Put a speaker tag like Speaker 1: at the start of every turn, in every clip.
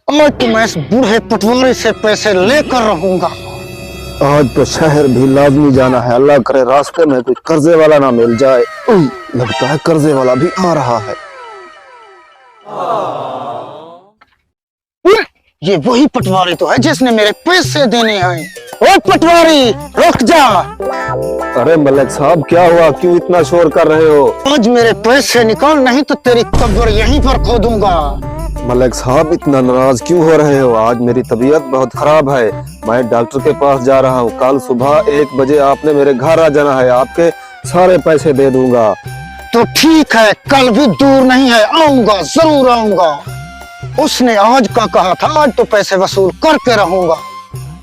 Speaker 1: आज तो मैं इस बूढ़े पटवारी से पैसे लेकर रहूंगा।
Speaker 2: आज तो शहर भी लाजमी जाना है। अल्लाह करे रास्ते में कोई कर्जे वाला ना मिल जाए। लगता है कर्जे वाला भी आ रहा है।
Speaker 1: ये वही पटवारी तो है जिसने मेरे पैसे देने हैं। ओ पटवारी रुक जा।
Speaker 2: अरे मलिक साहब क्या हुआ, क्यों इतना शोर कर रहे हो?
Speaker 1: आज मेरे पैसे निकाल, नहीं तो तेरी कब्र यहीं पर खोदूंगा।
Speaker 2: मलिक साहब इतना नाराज क्यों हो रहे हो? आज मेरी तबीयत बहुत खराब है, मैं डॉक्टर के पास जा रहा हूँ। कल सुबह 1 बजे आपने मेरे घर आ जाना है, आपके सारे पैसे दे दूंगा।
Speaker 1: तो ठीक है, कल भी दूर नहीं है, आऊंगा, जरूर आऊंगा। उसने आज का कहा था, आज तो पैसे वसूल करके रहूंगा।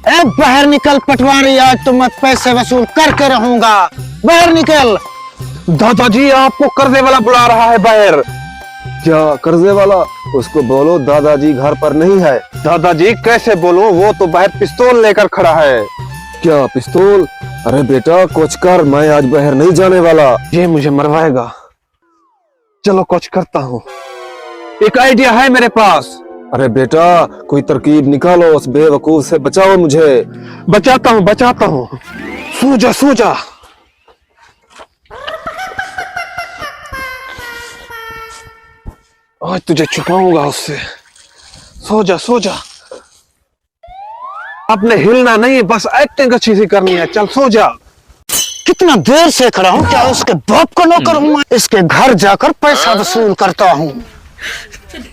Speaker 1: ए बाहर निकल पटवारी, आज तो मैं पैसे वसूल करके रहूंगा। बाहर निकल।
Speaker 2: दादाजी आपको कर्जे वाला बुला रहा है बाहर। क्या कर्जे वाला? उसको बोलो दादाजी घर पर नहीं है।
Speaker 3: दादाजी कैसे बोलूं, वो तो बाहर पिस्तौल लेकर खड़ा है।
Speaker 2: क्या पिस्तौल? अरे बेटा कुछ कर, मैं आज बाहर नहीं जाने वाला।
Speaker 3: ये मुझे मरवाएगा। चलो कुछ करता हूँ, एक आइडिया है मेरे पास।
Speaker 2: अरे बेटा कोई तरकीब निकालो, उस बेवकूफ से बचाओ मुझे।
Speaker 3: बचाता हूँ। सो जा। आज तुझे छुपाऊंगा उससे। सो जा। आपने हिलना नहीं, बस एक्टिंग अच्छी सी करनी है। चल सो जा।
Speaker 1: कितना देर से खड़ा हूँ, क्या उसके बाप का नौकर हूँ मैं? इसके घर जाकर पैसा वसूल करता हूँ।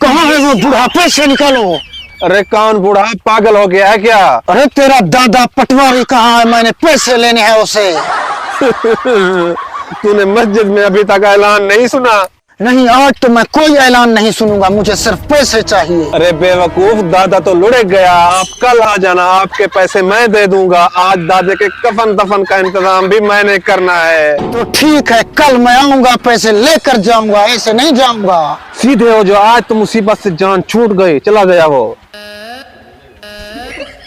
Speaker 1: कहाँ है वो बूढ़ा? पैसे निकालो।
Speaker 3: अरे कौन बूढ़ा, पागल हो गया है क्या?
Speaker 1: अरे तेरा दादा पटवारी कहाँ है? मैंने पैसे लेने हैं उसे।
Speaker 3: तूने मस्जिद में अभी तक ऐलान नहीं सुना?
Speaker 1: नहीं, आज तो मैं कोई ऐलान नहीं सुनूंगा, मुझे सिर्फ पैसे चाहिए।
Speaker 3: अरे बेवकूफ, दादा तो लुढ़क गया। आप कल आ जाना, आपके पैसे मैं दे दूंगा। आज दादे के कफन दफन का इंतजाम भी मैंने करना है।
Speaker 1: तो ठीक है, कल मैं आऊंगा, पैसे लेकर जाऊंगा, ऐसे नहीं जाऊंगा।
Speaker 3: सीधे हो जो, आज तो मुसीबत से जान छूट गई, चला गया वो।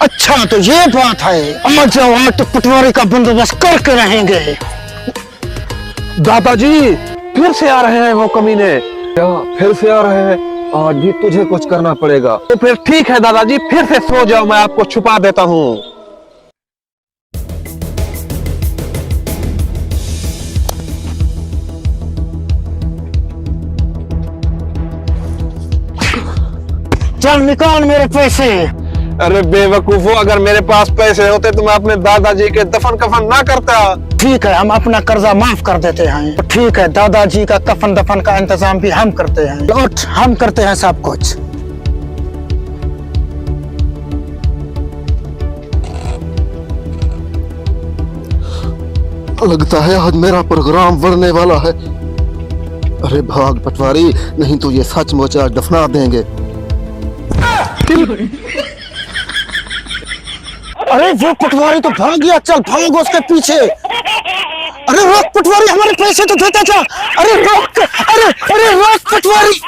Speaker 1: अच्छा तो ये बात है, आज जाओ, आज तो पटवारी का बंदोबस्त करके रहेंगे।
Speaker 3: दादाजी फिर से आ रहे हैं वो कमीने।
Speaker 2: क्या फिर से आ रहे हैं? आज भी तुझे कुछ करना पड़ेगा।
Speaker 3: तो फिर ठीक है दादाजी, फिर से सो जाओ, मैं आपको छुपा देता हूँ।
Speaker 1: चल निकाल मेरे पैसे।
Speaker 3: अरे बेवकूफो, अगर मेरे पास पैसे होते तो मैं अपने दादाजी के दफन कफन ना करता।
Speaker 1: ठीक है, हम अपना कर्जा माफ कर देते हैं। ठीक है, दादाजी का कफन दफन का इंतजाम भी हम करते हैं। लौट, हम करते हैं सब कुछ।
Speaker 2: लगता है आज मेरा प्रोग्राम बढ़ने वाला है। अरे भाग पटवारी, नहीं तो ये सचमुच आज दफना देंगे।
Speaker 1: अरे वो पटवारी तो भाग गया, चल भाग उसके पीछे। अरे रोक पटवारी, हमारे पैसे तो देता था। अरे रोक, अरे रोक पटवारी।